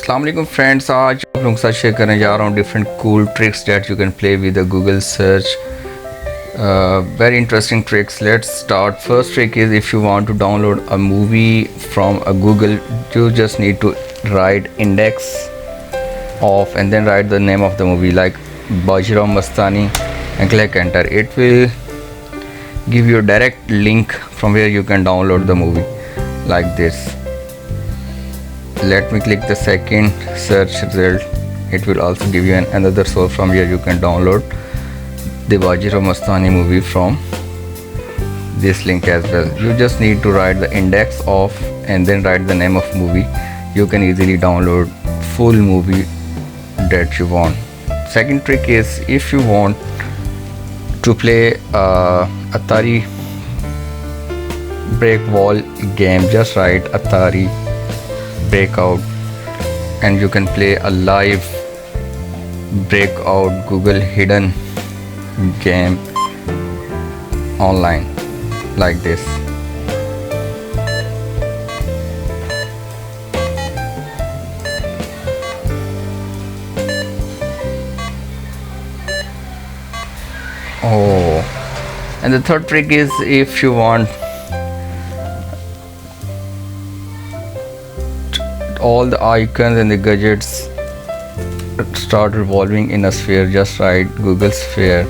अस्सलाम वालेकुम फ्रेंड्स, आज आप लोगों के साथ शेयर करने जा रहा हूँ different cool tricks that you can play with the Google search. Very interesting tricks. Let's start. First trick is, if you want to download a movie from a Google, you just need to write index of and then write the name of the movie like Bajirao Mastani and click enter. It will give you a direct link from where you can download the movie like this. Let me click the second search result. It will also give you another source from where you can download the Bajirao Mastani movie from this link as well. You just need to write the index of and then write the name of movie. You can easily download full movie that you want. Second trick is, if you want to play Atari break wall game, just write Atari breakout and you can play a live breakout Google hidden game online like this. And the third trick is, if you want all the icons and the gadgets start revolving in a sphere, just write Google sphere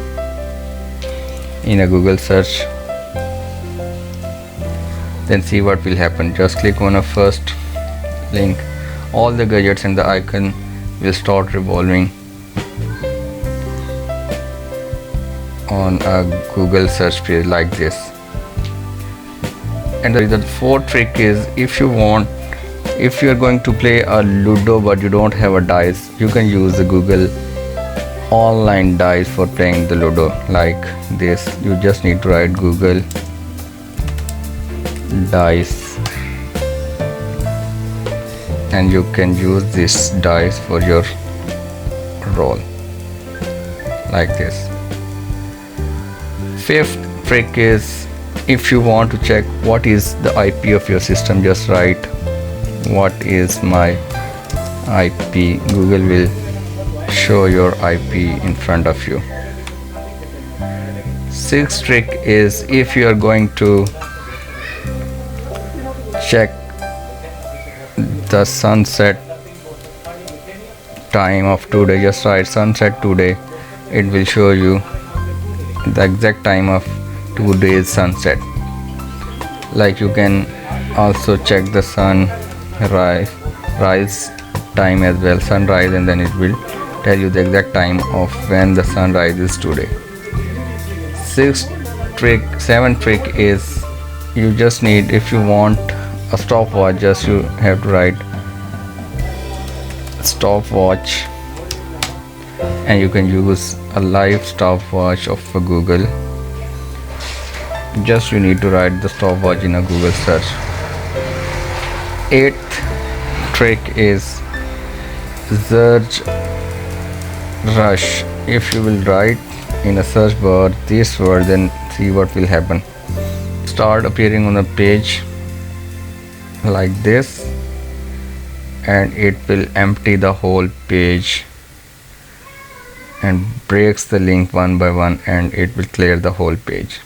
in a Google search, then see what will happen. Just click on a first link, all the gadgets and the icon will start revolving on a Google search page like this. And the fourth trick is, if you are going to play a Ludo but you don't have a dice, you can use the Google online dice for playing the Ludo like this. You just need to write Google dice and you can use this dice for your roll like this. Fifth trick is, if you want to check what is the IP of your system, just write what is my IP. Google will show your IP in front of you. Sixth trick is, if you are going to check the sunset time of today, just write sunset today. It will show you the exact time of today's sunset. Like, you can also check the rise time as well, sunrise, and then it will tell you the exact time of when the sun rises today. Seventh trick is, you just need, if you want a stopwatch, just you have to write stopwatch and you can use a live stopwatch of a Google. Just you need to write the stopwatch in a Google search. Eighth trick is search rush. If you will write in a search bar this word, then see what will happen. Start appearing on a page like this and it will empty the whole page and breaks the link one by one and it will clear the whole page.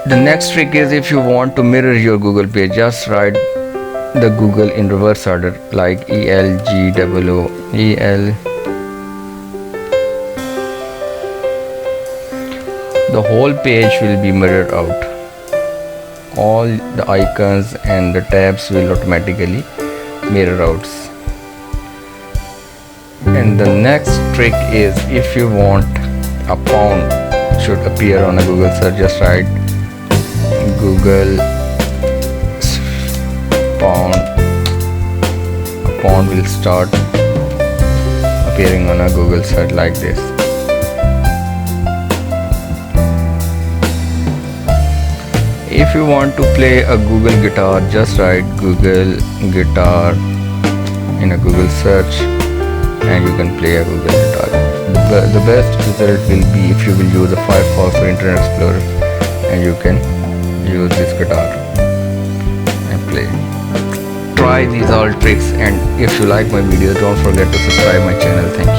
The next trick is, if you want to mirror your Google page, just write the Google in reverse order like ELGOO EL. The whole page will be mirrored out. All the icons and the tabs will automatically mirror out. And the next trick is, if you want a pound should appear on a Google search, just write Google pound. A pound will start appearing on a Google search like this. If you want to play a Google guitar, just write Google guitar in a Google search and you can play a Google guitar. The best result will be if you will use a Firefox or Internet Explorer and you can use this guitar and play. try these all tricks, and if you like my video, don't forget to subscribe my channel. Thank you.